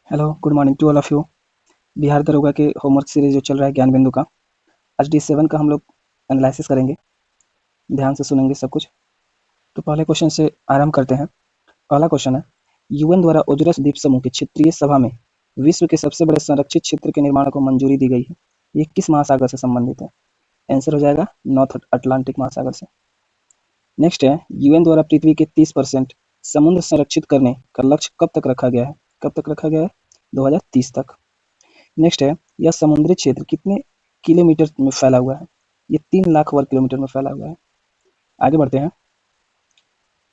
Hello, good morning to all of you. Bihar दरोगा के homework series जो चल रहा है ज्ञान बिंदु का, आज D7 का हम लोग एनालिसिस करेंगे। ध्यान से सुनेंगे सब कुछ। तो पहले क्वेश्चन से आरंभ करते हैं। पहला क्वेश्चन है, यूएन द्वारा ओजोरस द्वीप समूह की क्षेत्रीय सभा में विश्व के सबसे बड़े संरक्षित क्षेत्र के निर्माण को मंजूरी दी गई है। ये किस महासागर से संबंधित है? आंसर हो जाएगा नॉर्थ अटलांटिक महासागर से। नेक्स्ट है, यूएन द्वारा पृथ्वी के 30% समुद्र संरक्षित करने का लक्ष्य कब तक रखा गया है? कब तक रखा गया है? 2030 तक। नेक्स्ट है, यह समुद्री क्षेत्र कितने किलोमीटर में फैला हुआ है? ये 3 लाख वर्ग किलोमीटर में फैला हुआ है। आगे बढ़ते हैं।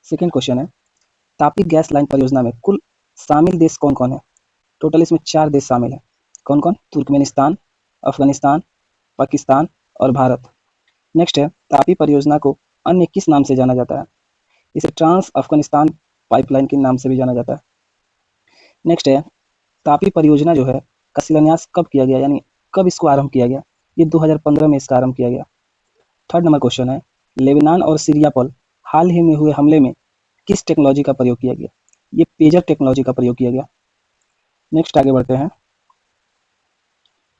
सेकेंड क्वेश्चन है, तापी गैस लाइन परियोजना में कुल शामिल देश कौन कौन है? टोटल इसमें 4 देश शामिल हैं। कौन कौन? तुर्कमेनिस्तान, अफगानिस्तान, पाकिस्तान और भारत। नेक्स्ट है, तापी परियोजना को अन्य किस नाम से जाना जाता है? इसे ट्रांस अफगानिस्तान पाइपलाइन के नाम से भी जाना जाता है। नेक्स्ट है, तापी परियोजना जो है का शिलान्यास कब किया गया, यानी कब इसको आरंभ किया गया? ये 2015 में इसका आरंभ किया गया। थर्ड नंबर क्वेश्चन है, लेबनान और सीरिया पर हाल ही में हुए हमले में किस टेक्नोलॉजी का प्रयोग किया गया? ये पेजर टेक्नोलॉजी का प्रयोग किया गया। नेक्स्ट आगे बढ़ते हैं।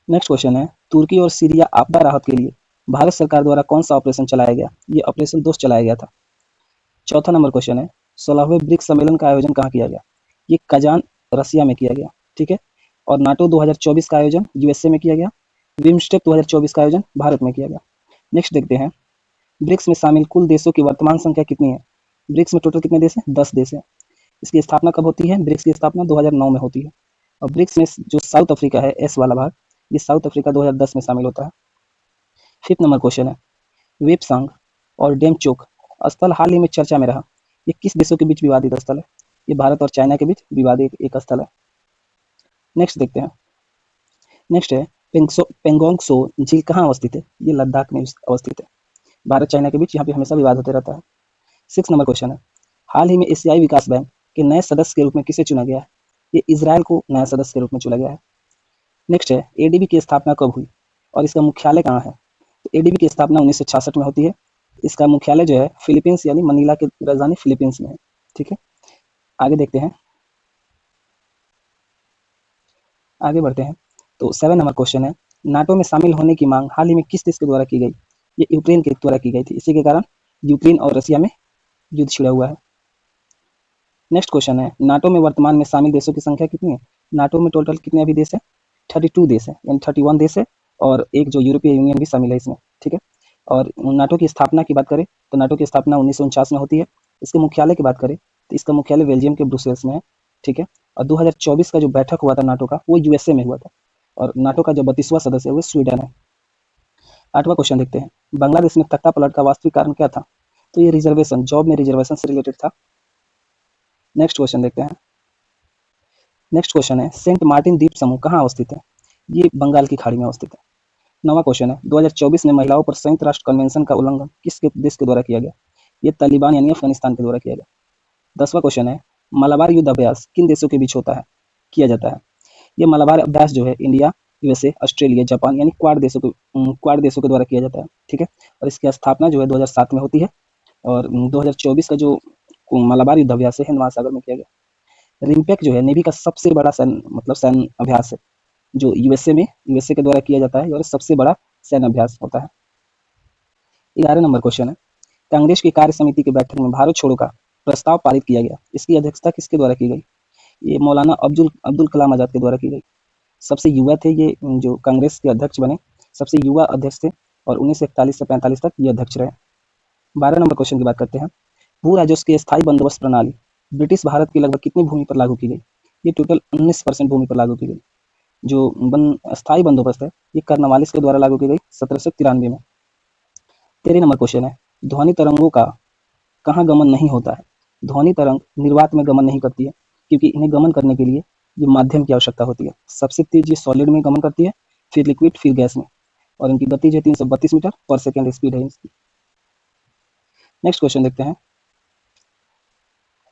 नेक्स्ट क्वेश्चन है, तुर्की और सीरिया आपदा राहत के लिए भारत सरकार द्वारा कौन सा ऑपरेशन चलाया गया? ये ऑपरेशन दोस्त चलाया गया था। चौथा नंबर क्वेश्चन है, 16वें ब्रिक्स सम्मेलन का आयोजन कहाँ किया गया? ये कजान रसिया में किया गया। ठीक है। और नाटो 2024 का आयोजन यूएसए में किया गया। बिम्स्टेक 2024 का आयोजन भारत में किया गया। नेक्स्ट देखते हैं, ब्रिक्स में शामिल कुल देशों की वर्तमान संख्या कितनी है? ब्रिक्स में टोटल कितने देश हैं? 10 देश हैं। इसकी स्थापना कब होती है? ब्रिक्स की स्थापना 2009 में होती है। और ब्रिक्स में जो साउथ अफ्रीका है, एस वाला भाग, ये साउथ अफ्रीका 2010 में शामिल होता है। फिफ्थ नंबर क्वेश्चन है, वेबसांग और डेमचोक स्थल हाल ही में चर्चा में रहा। ये किस देशों के बीच विवादित स्थल है? ये भारत और चाइना के बीच विवादित एक स्थल है। नेक्स्ट देखते हैं। नेक्स्ट है, पेंगोंग सो झील कहाँ अवस्थित है? ये लद्दाख में अवस्थित है। भारत चाइना के बीच यहाँ पे हमेशा विवाद होते रहता है। सिक्स नंबर क्वेश्चन है, हाल ही में एशियाई विकास बैंक के नए सदस्य के रूप में किसे चुना गया है? ये इजराइल को नया सदस्य के रूप में चुना गया है। नेक्स्ट है, एडीबी की स्थापना कब हुई और इसका मुख्यालय कहाँ है? तो एडीबी की स्थापना 1966 में होती है। इसका मुख्यालय जो है फिलीपींस यानी मनीला की राजधानी फिलीपींस में है। ठीक है। आगे देखते हैं। आगे बढ़ते हैं। तो 7 नंबर क्वेश्चन है, नाटो में शामिल होने की मांग हाल ही में किस देश के द्वारा की गई? ये यूक्रेन के द्वारा की गई थी। इसी के कारण यूक्रेन और रसिया में युद्ध छिड़ा हुआ है। नेक्स्ट क्वेश्चन है, नाटो में वर्तमान में शामिल देशों की संख्या कितनी है? नाटो में टोटल कितने अभी देश है? 32 देश है, यानी 31 देश है। और एक जो यूरोपीय यूनियन भी शामिल है इसमें। ठीक है। और नाटो की स्थापना की बात करें तो नाटो की स्थापना 1949 में होती है। इसके मुख्यालय की बात करें तो इसका मुख्यालय बेल्जियम के ब्रुसेल्स में है। ठीक है। और 2024 का जो बैठक हुआ था नाटो का, वो यूएसए में हुआ था। और नाटो का जो 32वां सदस्य है वो स्वीडन है। 8वां क्वेश्चन देखते हैं, बांग्लादेश में तख्ता पलट का वास्तविक कारण क्या था? तो ये रिजर्वेशन, जॉब में रिजर्वेशन से रिलेटेड था। नेक्स्ट क्वेश्चन देखते हैं। नेक्स्ट क्वेश्चन है, सेंट मार्टिन द्वीप समूह कहाँ अवस्थित है? ये बंगाल की खाड़ी में अवस्थित है। 9वां क्वेश्चन है, 2024 में महिलाओं पर संयुक्त राष्ट्र कन्वेंशन का उल्लंघन किस देश के द्वारा किया गया? ये तालिबान यानी अफगानिस्तान के द्वारा किया गया। 10वां क्वेश्चन है, मलाबार युद्ध अभ्यास किन देशों के बीच होता है, किया जाता है? ये मलाबार अभ्यास जो है इंडिया, यूएसए, ऑस्ट्रेलिया, जापान यानी क्वाड देशों के द्वारा किया जाता है। ठीक है। और इसकी स्थापना जो है 2007 में होती है। और 2024 का जो मलाबार युद्ध अभ्यास है हिंद महासागर में किया गया। रिम्पैक जो है नेवी का सबसे बड़ा सैन्य अभ्यास है, जो यूएसए के द्वारा किया जाता है और सबसे बड़ा सैन्य अभ्यास होता है। 11 नंबर क्वेश्चन है, कांग्रेस की कार्य समिति की बैठक में भारत छोड़ो का प्रस्ताव पारित किया गया। इसकी अध्यक्षता किसके द्वारा की गई? ये मौलाना अब्दुल अब्दुल कलाम आजाद के द्वारा की गई। सबसे युवा थे ये जो कांग्रेस के अध्यक्ष बने, सबसे युवा अध्यक्ष थे। और 1941 से 45 तक ये अध्यक्ष रहे। 12 नंबर क्वेश्चन की बात करते हैं, भू राजस्व की स्थायी बंदोबस्त प्रणाली ब्रिटिश भारत की लगभग कितनी भूमि पर लागू की गई? ये टोटल 19% भूमि पर लागू की गई। जो स्थायी बंदोबस्त है ये कर्नवालिस के द्वारा लागू की गई 1793 में। 13 नंबर क्वेश्चन है, ध्वनि तरंगों का कहाँ गमन नहीं होता है? ध्वनि तरंग निर्वात में गमन नहीं करती है, क्योंकि इन्हें गमन करने के लिए ये माध्यम की आवश्यकता होती है। सबसे तेज ये सॉलिड में गमन करती है, फिर लिक्विड, फिर गैस में। और इनकी गति जो 332 मीटर पर सेकेंड स्पीड है इसकी। नेक्स्ट क्वेश्चन देखते हैं।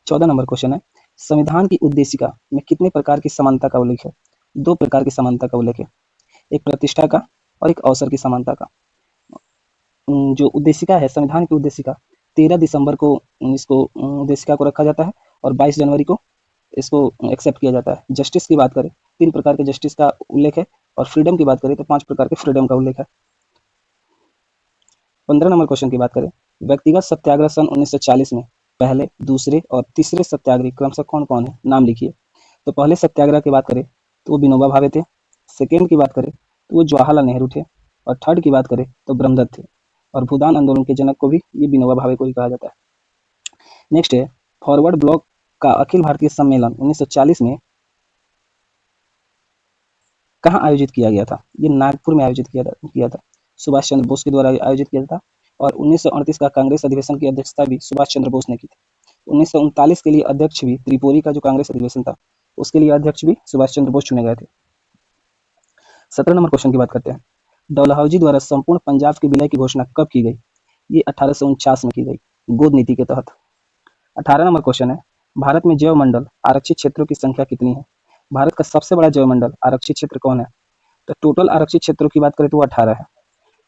14 नंबर क्वेश्चन है, संविधान की उद्देशिका में कितने प्रकार की समानता का उल्लेख है? 2 प्रकार की समानता का उल्लेख है, एक प्रतिष्ठा का और एक अवसर की समानता का। जो उद्देशिका है, संविधान की उद्देशिका 13 दिसंबर को इसको उद्देशिका को रखा जाता है और 22 जनवरी को इसको एक्सेप्ट किया जाता है। जस्टिस की बात करें, 3 प्रकार के जस्टिस का उल्लेख है, और फ्रीडम की बात करें तो 5 प्रकार के फ्रीडम का उल्लेख है। 15 नंबर क्वेश्चन की बात करें, व्यक्तिगत सत्याग्रह सन 1940 में पहले, दूसरे और तीसरे सत्याग्रही क्रमशः कौन-कौन है? नाम लिखिए। तो पहले सत्याग्रह की बात करें तो वो विनोबा भावे थे, सेकेंड की बात करें तो वो जवाहरलाल नेहरू थे, और थर्ड की बात करें तो ब्रह्मदत्त थे, और भूदान आंदोलन के जनक को भी ये विनोबा भावे को ही कहा जाता है। नेक्स्ट है, फॉरवर्ड ब्लॉक का अखिल भारतीय सम्मेलन 1940 में कहाँ आयोजित किया गया था? ये नागपुर में आयोजित किया था। सुभाष चंद्र बोस के द्वारा आयोजित किया था, और 1938 का कांग्रेस अधिवेशन की अध्यक्षता भी सुभाष चंद्र बोस ने की थी। 1939 के लिए अध्यक्ष भी, त्रिपुरी का जो कांग्रेस अधिवेशन था उसके लिए अध्यक्ष भी सुभाष चंद्र बोस चुने गए थे। 17 नंबर क्वेश्चन की बात करते हैं, डलहौजी द्वारा संपूर्ण पंजाब के विलय की घोषणा कब की गई? ये 1849 में की गई, गोद नीति के तहत। 18 नंबर क्वेश्चन है, भारत में जैव मंडल आरक्षित क्षेत्रों की संख्या कितनी है? भारत का सबसे बड़ा जैव मंडल आरक्षित क्षेत्र कौन है? तो टोटल आरक्षित क्षेत्रों की बात करें तो वो 18 है,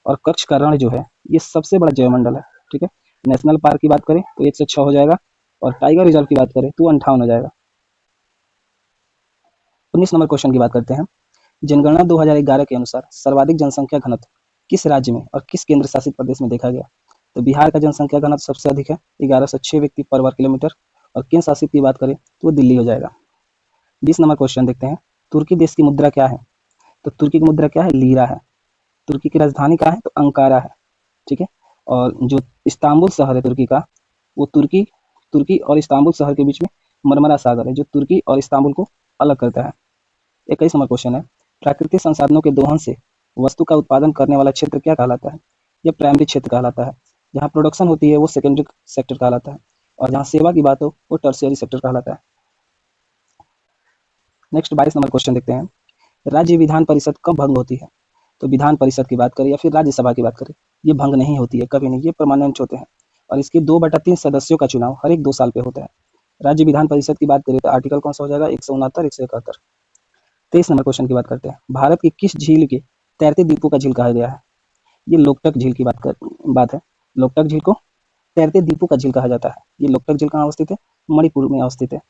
और कच्छ का रण जो है ये सबसे बड़ा जैव मंडल है। ठीक है, नेशनल पार्क की बात करें तो 106 हो जाएगा, और टाइगर रिजर्व की बात करें तो 58 हो जाएगा। 19 नंबर क्वेश्चन की बात करते हैं, जनगणना 2011 के अनुसार सर्वाधिक जनसंख्या घनत्व किस राज्य में और किस केंद्र शासित प्रदेश में देखा गया? तो बिहार का जनसंख्या घनत्व सबसे अधिक है, 1106 व्यक्ति पर वर्ग किलोमीटर, और केंद्र शासित की बात करें तो वो दिल्ली हो जाएगा। 20 नंबर क्वेश्चन देखते हैं, तुर्की देश की मुद्रा क्या है? तो तुर्की की मुद्रा क्या है? लीरा है। तुर्की की राजधानी क्या है? तो अंकारा है। ठीक है, और जो इस्तांबुल शहर है तुर्की का, वो तुर्की तुर्की और इस्तांबुल शहर के बीच में मरमरा सागर है, जो तुर्की और इस्तांबुल को अलग करता है। 21 नंबर क्वेश्चन है, प्राकृतिक संसाधनों के दोहन से वस्तु का उत्पादन करने वाला क्षेत्र क्या कहलाता है? यह प्राइमरी क्षेत्र कहलाता है। जहाँ प्रोडक्शन होती है वो सेकेंडरी सेक्टर कहलाता है, और जहाँ सेवा की बात हो वो टर्शियरी सेक्टर कहलाता है। नेक्स्ट 22 नंबर क्वेश्चन देखते हैं, राज्य विधान परिषद कब भंग होती है? तो विधान परिषद की बात करें या फिर राज्यसभा की बात करें, ये भंग नहीं होती है, कभी नहीं, ये परमानेंट होते हैं, और इसके 2/3 सदस्यों का चुनाव हर एक 2 साल पे होता है। राज्य विधान परिषद की बात करें तो आर्टिकल कौन सा हो जाएगा? 169, 171। 23 नंबर क्वेश्चन की बात करते हैं, भारत की किस झील के तैरते द्वीपों का झील कहा गया है? ये लोकटक झील की बात है। लोकटक झील को तैरते द्वीपों का झील कहा जाता है। ये लोकटक झील कहाँ अवस्थित है? मणिपुर में अवस्थित है।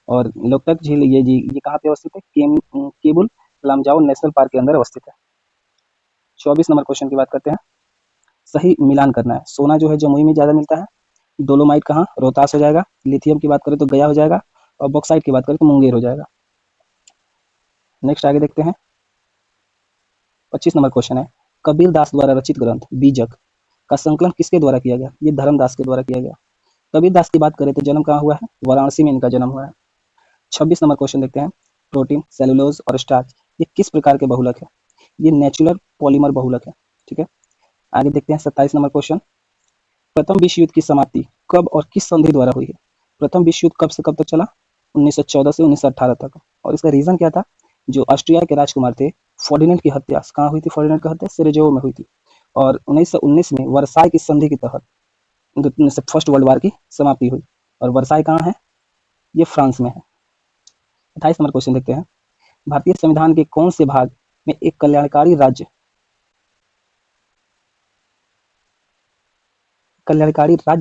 और लोकटक झील ये कहाँ पे अवस्थित है? केबुल लामजाओ नेशनल पार्क के अंदर अवस्थित है। 24 नंबर क्वेश्चन की बात करते हैं, सही मिलान करना है। सोना जो है जमुई में ज़्यादा मिलता है, डोलोमाइट कहाँ? रोहतास हो जाएगा। लिथियम की बात करें तो गया हो जाएगा, और बॉक्साइट की बात करें तो मुंगेर हो जाएगा। नेक्स्ट आगे देखते हैं, 25 नंबर क्वेश्चन है, कबीर दास द्वारा रचित ग्रंथ बीजक का संकलन किसके द्वारा किया गया? ये धर्मदास के द्वारा किया गया। कबीर दास की बात करें तो जन्म कहाँ हुआ है? वाराणसी में इनका जन्म हुआ है। 26 नंबर क्वेश्चन देखते हैं, प्रोटीन, सेलुलोज और स्टार्च ये किस प्रकार के बहुलक है? ये नेचुरल पॉलीमर बहुलक है। ठीक है, आगे देखते हैं 27 नंबर क्वेश्चन, प्रथम विश्व युद्ध की समाप्ति कब और किस संधि द्वारा हुई है? प्रथम विश्व युद्ध कब से कब तक चला? 1914 से 1918 तक, और इसका रीजन क्या था? जो ऑस्ट्रिया के राजकुमार थे फर्डिनेंड की हत्या कहाँ हुई थी? फर्डिनेंड की हत्या सेरेजेवो में हुई थी, और 1919 में वर्साई की संधि के तहत फर्स्ट वर्ल्ड वार की समाप्ति हुई, और वर्साई कहाँ है? ये फ्रांस में है। 28 नंबर क्वेश्चन देखते हैं, भारतीय संविधान के कौन से भाग में एक कल्याणकारी राज्य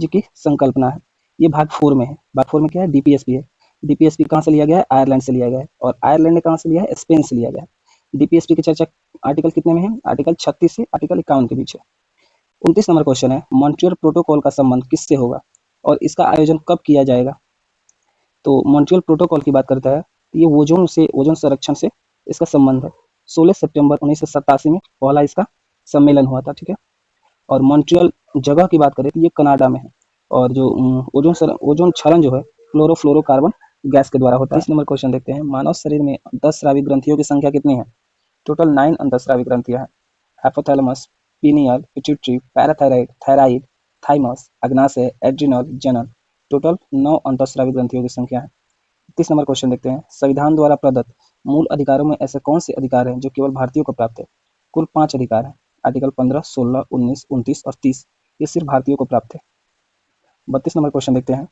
की संकल्पना है? ये भाग 4 में है। भाग 4 में क्या है? डीपीएसपी है। डीपीएसपी कहाँ से लिया गया है? आयरलैंड से लिया गया है, और आयरलैंड ने कहाँ से लिया है? स्पेन से लिया गया है। डीपीएसपी की चर्चा आर्टिकल कितने में है? आर्टिकल 36 से आर्टिकल 51 के बीच है। 29 नंबर क्वेश्चन है, मॉन्ट्रियल प्रोटोकॉल का संबंध किससे होगा और इसका आयोजन कब किया जाएगा? तो मॉन्ट्रियल प्रोटोकॉल की बात करता है, ये ओजोन संरक्षण से इसका संबंध है। 16 सितंबर 1987 में पहला इसका सम्मेलन हुआ था। ठीक है, और मॉन्ट्रियल जगह की बात करें तो ये कनाडा में है, और जो ओजोन क्षरण जो है क्लोरोफ्लोरोकार्बन गैस के द्वारा होता है। 30 नंबर क्वेश्चन देखते हैं, मानव शरीर में अंतःस्रावी ग्रंथियों की संख्या कितनी है? टोटल 9 अंतःस्रावी ग्रंथियां हैं। Hypothalamus, pineal, pituitary, parathyroid, thyroid, thymus, अग्नाशय, एड्रिनल, जनन, टोटल 9 अंतःस्रावी ग्रंथियों की संख्या है। 30 नंबर क्वेश्चन देखते हैं, संविधान द्वारा प्रदत्त मूल अधिकारों में ऐसे कौन से अधिकार हैं जो केवल भारतीयों को प्राप्त है? कुल 5 अधिकार हैं। आर्टिकल 15, 16, 19, 29 और 30 ये सिर्फ भारतीयों को प्राप्त है। 32 नंबर क्वेश्चन देखते हैं,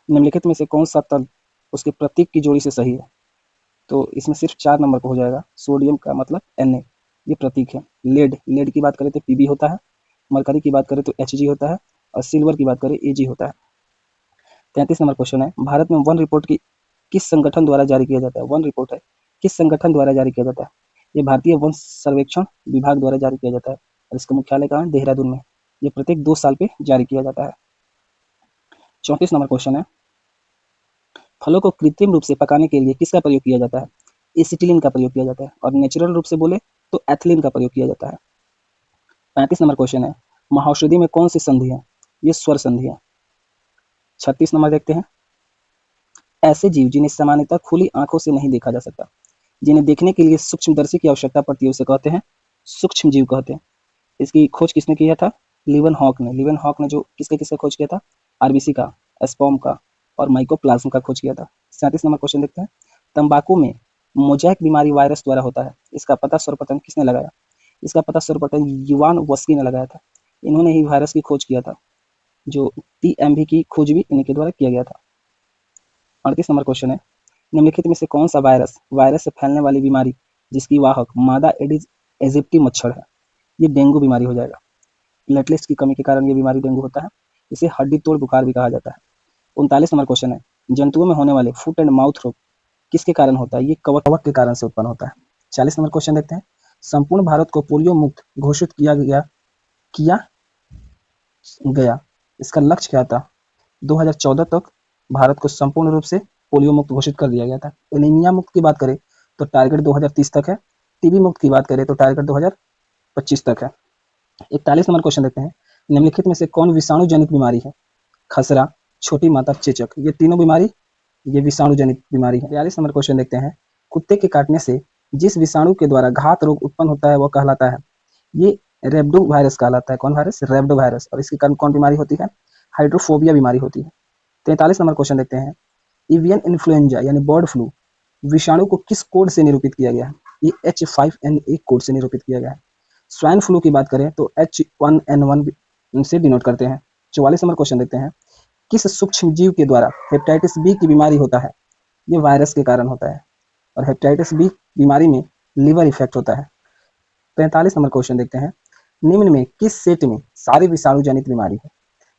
निम्नलिखित में से कौन सा तल उसके प्रतीक की जोड़ी से सही है? तो इसमें सिर्फ 4 नंबर को हो जाएगा। सोडियम का मतलब Na, ये प्रतीक है। लेड की बात करें तो Pb होता है, मरकरी की बात करें तो Hg होता है, और सिल्वर की बात करें Ag होता है। 33 नंबर क्वेश्चन है, भारत में वन रिपोर्ट की किस संगठन द्वारा जारी किया जाता है? वन रिपोर्ट है, किस संगठन द्वारा जारी किया जाता है? ये भारतीय वन सर्वेक्षण विभाग द्वारा जारी किया जाता है और इसका मुख्यालय कहाँ है? देहरादून में। ये प्रत्येक 2 साल पे जारी किया जाता है। 34 नंबर क्वेश्चन है, फलों को कृत्रिम रूप से पकाने के लिए किसका प्रयोग किया जाता है? एसिटिलीन का प्रयोग किया जाता है और नेचुरल रूप से बोले तो एथिलीन का प्रयोग किया जाता है। 35 नंबर क्वेश्चन है, महाऔषधि में कौन सी संधि है? ये स्वर संधि है। 36 नंबर देखते हैं, ऐसे जीव जिन्हें सामान्यतः खुली आंखों से नहीं देखा जा सकता, जिन्हें देखने के लिए सूक्ष्मदर्शी की आवश्यकता पड़ती है, उसे कहते हैं सूक्ष्म जीव कहते हैं। इसकी खोज किसने किया था? लीवन हॉक ने जो किसका खोज किया था? आरबीसी का, एस्पर्म का और माइकोप्लाज्म का खोज किया था। 37 नंबर क्वेश्चन देखते हैं, तंबाकू में मोजैक बीमारी वायरस द्वारा होता है, इसका पता सर्वप्रथम किसने लगाया? इसका पता सर्वप्रथम युवान वस्की ने लगाया था। इन्होंने ही वायरस की खोज किया था, जो टीएमवी की खोज भी इन्हीं के द्वारा किया गया था। 38 नंबर क्वेश्चन है, निम्नलिखित में से कौन सा वायरस से फैलने वाली बीमारी जिसकी वाहक मादा एडिस एजिप्टी मच्छर है? ये डेंगू बीमारी हो जाएगा। प्लेटलेट्स की कमी के कारण ये बीमारी डेंगू होता है। इसे हड्डी तोड़ बुखार भी कहा जाता है। 39 नंबर क्वेश्चन है, जंतुओं में होने वाले फुट एंड माउथ रोग किसके कारण होता है? ये कवक के कारण से उत्पन्न होता है। 40 नंबर क्वेश्चन देखते हैं, संपूर्ण भारत को पोलियो मुक्त घोषित किया गया, इसका लक्ष्य क्या था? 2014 तक भारत को संपूर्ण रूप से पोलियो मुक्त घोषित कर दिया गया था। एनीमिया मुक्त की बात करें तो टारगेट 2030 तक है। टीबी मुक्त की बात करें तो टारगेट 2025 तक है। 41 नंबर क्वेश्चन देखते हैं, निम्नलिखित में से कौन विषाणु जनित बीमारी है? खसरा, छोटी माता, चेचक, ये तीनों बीमारी ये विषाणु जनित बीमारी है। 42 नंबर क्वेश्चन देखते हैं, कुत्ते के काटने से जिस विषाणु के द्वारा घात रोग उत्पन्न होता है वह कहलाता है? ये रेबडो वायरस कहलाता है। कौन वायरस? Rhabdo virus. और इसके कारण कौन बीमारी होती है? हाइड्रोफोबिया बीमारी होती है। 43 नंबर क्वेश्चन देखते हैं, एवियन इन्फ्लुएंजा यानी बर्ड फ्लू विषाणु को किस कोड से निरूपित किया गया है? ये H5N1 कोड से निरूपित किया गया है। स्वाइन फ्लू की बात करें तो H1N1 से डिनोट करते हैं। 44 नंबर क्वेश्चन देखते हैं, किस सूक्ष्म जीव के द्वारा हेपेटाइटिस बी की बीमारी होता है? ये वायरस के कारण होता है और हेपेटाइटिस बी बीमारी में लिवर इफेक्ट होता है। 45 नंबर क्वेश्चन देखते हैं, निम्न में किस सेट में सारी विषाणु जनित बीमारी है?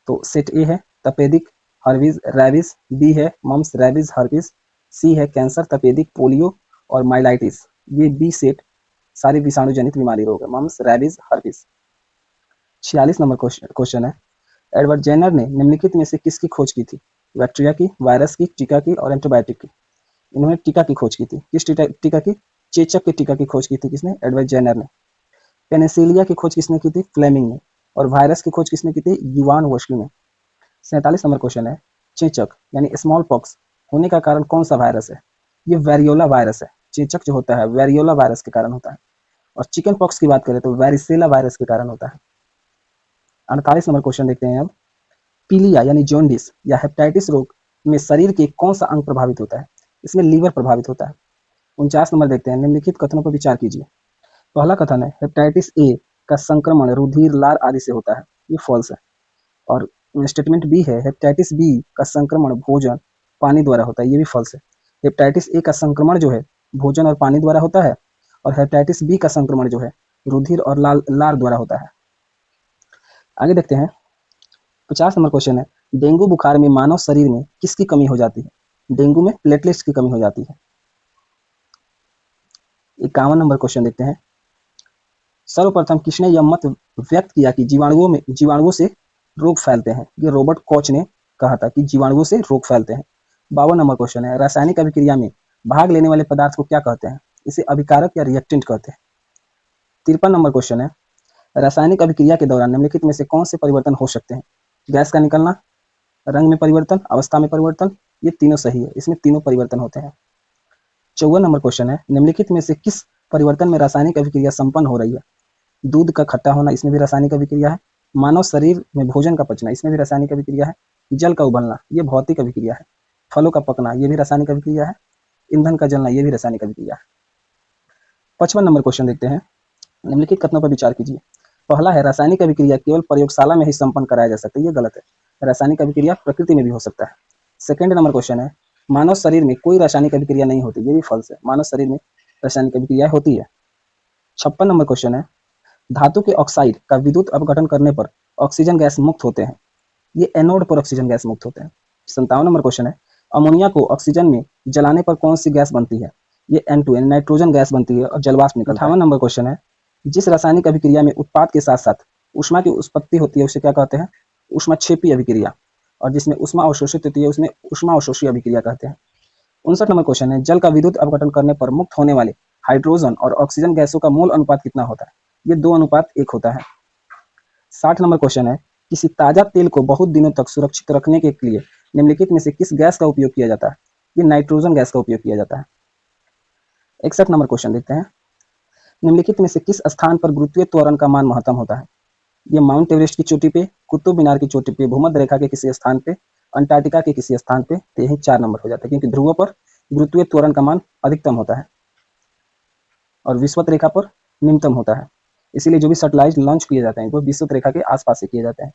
तो सेट ए है तपेदिक हर्बीज रैबिस, बी है मम्स रैबिस हर्बीज, सी है कैंसर तपेदिक पोलियो और माइलाइटिस। ये बी सेट सारी विषाणु जनित बीमारी रोग है, मम्स रैबिस हर्बीज। 46 नंबर क्वेश्चन है, एडवर्ड जेनर ने निम्नलिखित में से किसकी खोज की थी? बैक्टीरिया की, वायरस की, टीका की और एंटीबायोटिक की। इन्होंने टीका की खोज की थी। किस टीका की? चेचक के टीका की खोज की थी। किसने? एडवर्ड जेनर ने। पेनिसिलिया की खोज किसने की थी? फ्लेमिंग ने। और वायरस की खोज किसने की थी? युवान वस्की ने। 47 नंबर क्वेश्चन है, चेचक यानी स्मॉल पॉक्स होने का कारण कौन सा वायरस है? ये वेरियोला वायरस है। चेचक जो होता है वेरियोला वायरस के कारण होता है। और चिकन पॉक्स की बात करें तो वेरिसेला वायरस के कारण होता है। 48 नंबर क्वेश्चन देखते हैं अब, पीलिया यानी जॉन्डिस या हेपेटाइटिस रोग में शरीर के कौन सा अंग प्रभावित होता है? इसमें लीवर प्रभावित होता है। 49 नंबर देखते हैं, निम्नलिखित कथनों पर विचार कीजिए। पहला कथन है, हेपेटाइटिस ए का संक्रमण रुधिर, लार आदि से होता है। ये फॉल्स है। और स्टेटमेंट बी है, हेपेटाइटिस बी का संक्रमण भोजन पानी द्वारा होता है। ये भी फॉल्स है। हेपेटाइटिस ए का संक्रमण जो है भोजन और पानी द्वारा होता है और हेपेटाइटिस बी का संक्रमण जो है रुधिर और लार द्वारा होता है। आगे देखते हैं, 50 नंबर क्वेश्चन है, डेंगू बुखार में मानव शरीर में किसकी कमी हो जाती है? डेंगू में प्लेटलेट्स की कमी हो जाती है। 51 नंबर क्वेश्चन देखते हैं, सर्वप्रथम किसने यह मत व्यक्त किया कि जीवाणुओं से रोग फैलते हैं? ये रॉबर्ट कॉच ने कहा था कि जीवाणुओं से रोग फैलते हैं। 52 नंबर क्वेश्चन है, रासायनिक अभिक्रिया में भाग लेने वाले पदार्थ को क्या कहते हैं? इसे अभिकारक या रिएक्टेंट कहते हैं। 53 नंबर क्वेश्चन है, रासायनिक अभिक्रिया के दौरान निम्नलिखित में से कौन से परिवर्तन हो सकते हैं? गैस का निकलना, रंग में परिवर्तन, अवस्था में परिवर्तन, ये तीनों सही है। इसमें तीनों परिवर्तन होते हैं। 54 नंबर क्वेश्चन है, निम्नलिखित में से किस परिवर्तन में रासायनिक अभिक्रिया संपन्न हो रही है? दूध का खट्टा होना, इसमें भी रासायनिक अभिक्रिया है। मानव शरीर में भोजन का पचना, इसमें भी रासायनिक अभिक्रिया है। जल का उबलना, ये भौतिक अभिक्रिया है। फलों का पकना, ये भी रासायनिक अभिक्रिया है। ईंधन का जलना, ये भी रासायनिक अभिक्रिया है। 55 नंबर क्वेश्चन देखते हैं, निम्नलिखित कथनों पर विचार कीजिए। पहला है, रासायनिक अभिक्रिया केवल प्रयोगशाला में ही संपन्न कराया जा सकता है। ये गलत है। रासायनिक अभिक्रिया प्रकृति में भी हो सकता है। सेकंड नंबर क्वेश्चन है, मानव शरीर में कोई रासायनिक अभिक्रिया नहीं होती। ये भी फॉल्स है। मानव शरीर में रासायनिक अभिक्रिया होती है। 56 नंबर क्वेश्चन है, धातु के ऑक्साइड का विद्युत अपघटन करने पर ऑक्सीजन गैस मुक्त होते हैं। ये एनोड पर ऑक्सीजन गैस मुक्त होते हैं। 57 नंबर क्वेश्चन है, अमोनिया को ऑक्सीजन में जलाने पर कौन सी गैस बनती है? ये N2 नाइट्रोजन गैस बनती है और जलवाष्प निकलता है। 58 नंबर क्वेश्चन है, जिस रासायनिक अभिक्रिया में उत्पाद के साथ साथ ऊष्मा की उत्पत्ति होती है उसे क्या कहते हैं? ऊष्माक्षेपी अभिक्रिया। और जिसमें ऊष्मा अवशोषित होती है उसमें ऊष्मा अवशोषी अभिक्रिया कहते हैं। 59 नंबर क्वेश्चन है, जल का विद्युत अपघटन करने पर मुक्त होने वाले हाइड्रोजन और ऑक्सीजन गैसों का मोल अनुपात कितना होता है? ये 2:1 होता है। 60 नंबर क्वेश्चन है, किसी ताजा तेल को बहुत दिनों तक सुरक्षित रखने के लिए निम्नलिखित में से किस गैस का उपयोग किया जाता है? ये नाइट्रोजन गैस का उपयोग किया जाता है। 61 नंबर क्वेश्चन देखते हैं, निम्नलिखित में से किस स्थान पर गुरुत्वीय त्वरण का मान महत्तम होता है? ये माउंट एवरेस्ट की चोटी पे, कुतुब मीनार की चोटी पे, भूमध्य रेखा के किसी स्थान पे, अंटार्कटिका के किसी स्थान पे। तो यही 4 नंबर हो जाता है, क्योंकि ध्रुवों पर गुरुत्वीय त्वरण का मान अधिकतम होता है और विषुवत रेखा पर निम्नतम होता है। इसीलिए जो भी सैटेलाइट लॉन्च किए जाते हैं वो विषुवत रेखा के आसपास से किए जाते हैं।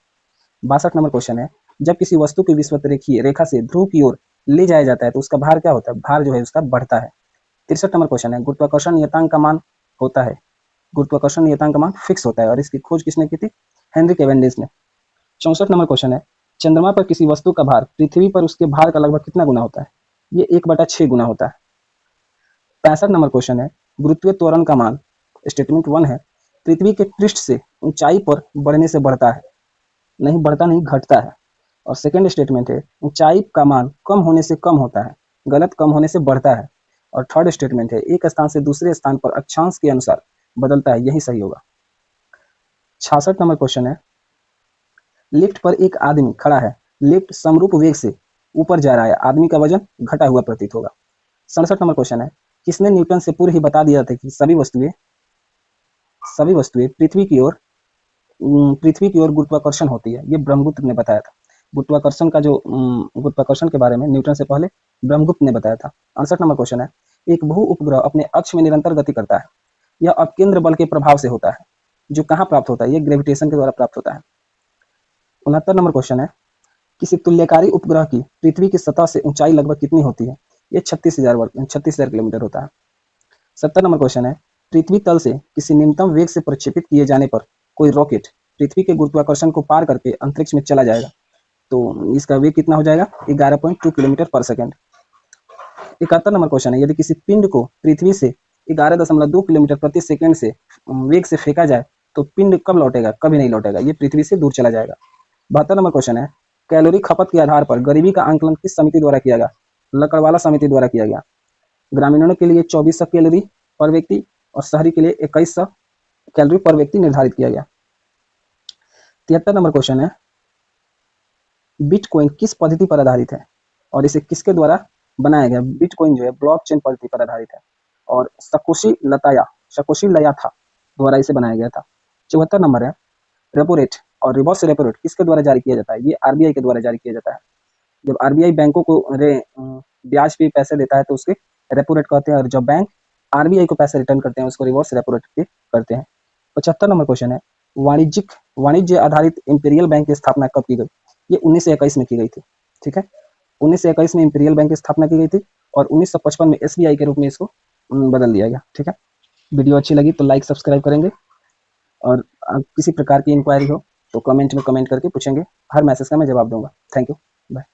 62 नंबर क्वेश्चन है, जब किसी वस्तु की विषुवत रेखीय रेखा से ध्रुव की ओर ले जाया जाता है तो उसका भार क्या होता है? भार जो है उसका बढ़ता है। 63 नंबर क्वेश्चन है, गुरुत्वाकर्षण नियतांक का मान होता है, गुरुत्वाकर्षण नियतांक का मान फिक्स होता है और इसकी खोज किसने की थी? हेनरी कैवेंडिश ने। 64 नंबर क्वेश्चन है, चंद्रमा पर किसी वस्तु का भार पृथ्वी पर उसके भार का लगभग कितना गुना होता है? ये 1/6 गुना होता है। 65 नंबर क्वेश्चन है, गुरुत्वीय त्वरण का मान स्टेटमेंट 1 है, पृथ्वी के पृष्ठ से ऊंचाई पर बढ़ने से बढ़ता है, नहीं बढ़ता नहीं घटता है। और सेकंड स्टेटमेंट है, ऊंचाई का मान कम होने से कम होता है, गलत, कम होने से बढ़ता है। और थर्ड स्टेटमेंट है, एक स्थान से दूसरे स्थान पर अक्षांश के अनुसार बदलता है, यही सही होगा। 66 नंबर क्वेश्चन है, लिफ्ट पर एक आदमी खड़ा है, लिफ्ट समरूप वेग से ऊपर जा रहा है, आदमी का वजन घटा हुआ प्रतीत होगा। 67 नंबर क्वेश्चन है, किसने न्यूटन से पूर्व ही बता दिया था कि सभी वस्तुएं पृथ्वी की ओर गुरुत्वाकर्षण होती है? ये ब्रह्मगुप्त ने बताया था। गुरुत्वाकर्षण के बारे में न्यूटन से पहले ब्रह्मगुप्त ने बताया था। 68 नंबर क्वेश्चन है, एक भू उपग्रह अपने अक्ष में निरंतर गति करता है, यह अपकेंद्र बल के प्रभाव से होता है, जो कहाँ प्राप्त होता है? ये ग्रेविटेशन के द्वारा प्राप्त होता है। 69 नंबर क्वेश्चन है, किसी तुल्यकारी उपग्रह की पृथ्वी की सतह से ऊंचाई लगभग कितनी होती है? ये 36,000 किलोमीटर होता है। 70 नंबर क्वेश्चन है, पृथ्वी तल से किसी निम्नतम वेग से प्रक्षेपित किए जाने पर कोई रॉकेट पृथ्वी के गुरुत्वाकर्षण को पार करके अंतरिक्ष में चला जाएगा, तो इसका वेग कितना हो जाएगा? 11.2 किलोमीटर पर सेकंड। 71 नंबर क्वेश्चन है, यदि किसी पिंड को पृथ्वी से 11.2 किलोमीटर प्रति सेकंड से वेग से फेंका जाए तो पिंड कब लौटेगा? कभी नहीं लौटेगा, ये पृथ्वी से दूर चला जाएगा। 72 नंबर क्वेश्चन है, कैलोरी खपत के आधार पर गरीबी का आंकलन किस समिति द्वारा किया गया? लकड़वाला समिति द्वारा किया गया। ग्रामीणों के लिए 2400 कैलोरी पर व्यक्ति और शहरी के लिए 2100 कैलोरी पर व्यक्ति निर्धारित किया गया। 73 नंबर क्वेश्चन है, बिटकॉइन किस पद्धति पर आधारित है और इसे किसके द्वारा बनाया गया? बिटकॉइन जो है ब्लॉकचेन पद्धति पर आधारित है और सकोशी लयाथा द्वारा इसे बनाया गया था। 74 नंबर है, रेपो रेट और रिवर्स रेपो रेट किसके द्वारा जारी किया जाता है? ये आरबीआई के द्वारा जारी किया जाता है। जब आरबीआई बैंकों को ब्याज पे पैसे देता है तो उसके रेपो रेट कहते हैं, और जब बैंक आरबीआई को पैसे रिटर्न करते हैं उसको रिवर्स रेपो रेट पे करते हैं। 75 नंबर क्वेश्चन है, वाणिज्य आधारित इंपीरियल बैंक की स्थापना कब की गई? ये 1921 में की गई थी। ठीक है, 1921 में इंपीरियल बैंक की स्थापना की गई थी और 1955 में एसबीआई के रूप में इसको बदल दिया गया। ठीक है, वीडियो अच्छी लगी तो लाइक सब्सक्राइब करेंगे और किसी प्रकार की इंक्वायरी हो तो कमेंट में कमेंट करके पूछेंगे, हर मैसेज का मैं जवाब दूंगा। Thank you, bye.